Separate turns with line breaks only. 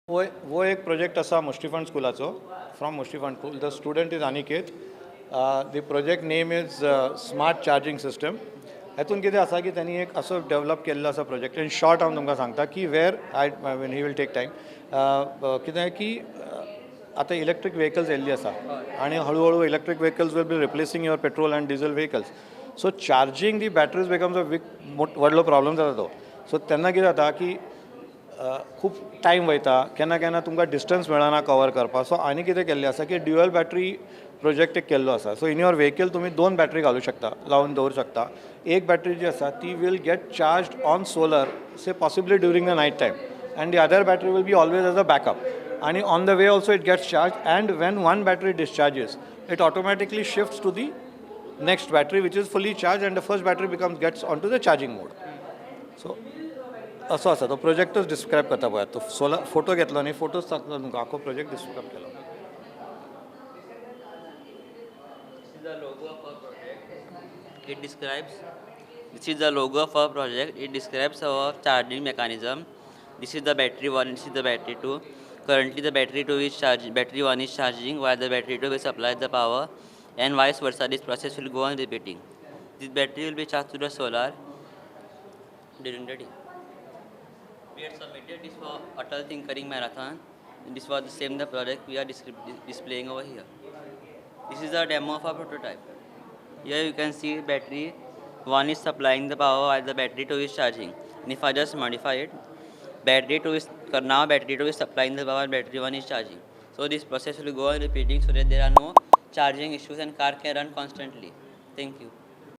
वो एक प्रोजेक्ट असा मुष्टी फंड स्कूलाचो from Mushtifund school. The student is Aniket. The project name is smart charging system. हेतून कितें आसा की त्यांनी एक असो डेव्हलप केल्लो आसा प्रोजेक्ट. इन शॉर्ट हांव तुमकां सांगता की where I mean he will take time. कितें की आतां इलेक्ट्रीक व्हेकल्स येयल्ली आसा आनी हळू electric vehicles will be replacing your petrol and diesel vehicles. So charging the batteries becomes a व्हडलो प्रॉब्लम जाता तो. सो तेन्ना कितें जाता की खूब टायम वयता, केन्ना केन्ना तुमकां डिस्टन्स मेळना कवर करपाक. सो आनी कितें केल्लें आसा की ड्युअल बॅटरी प्रोजेक्ट एक केल्लो आसा. सो इन युअर व्हेकल तुमी 2 बॅटरी घालूं शकता, लावन दवरूं शकता. एक बॅटरी जी आसा ती will get charged on solar, say possibly during the night time, and the other battery will be always as a backup. आणि on the way also it gets charge, and when one battery discharges it automatically shifts to the next battery which is fully charged, and the first battery gets onto the charging mode. So असो आसा तो प्रोजेक्टच describe करता पळय. तो solar photo घेतलो न्ही, फोटोच सांगता तुमकां आखो project describe Kelo.
This is the logo of our project. This is the logo of our project. It describes our charging mechanism. This is the battery 1, this is the battery 2. Currently the battery 2 is charging, battery 1 is charging while the battery 2 will supply the power, and vice versa. This process will go on repeating. This battery will be charged to the solar during the day. We had submitted this for Atal Tinkering Marathon. This was the same the project we are displaying over here. This is a demo of our prototype. Here you can see battery 1 is supplying the power while the battery 2 is charging. And if I just modify it, battery 2 is supplying the power, battery 1 is charging. So this process will go on repeating so that there are no charging issues and car can run constantly. Thank you.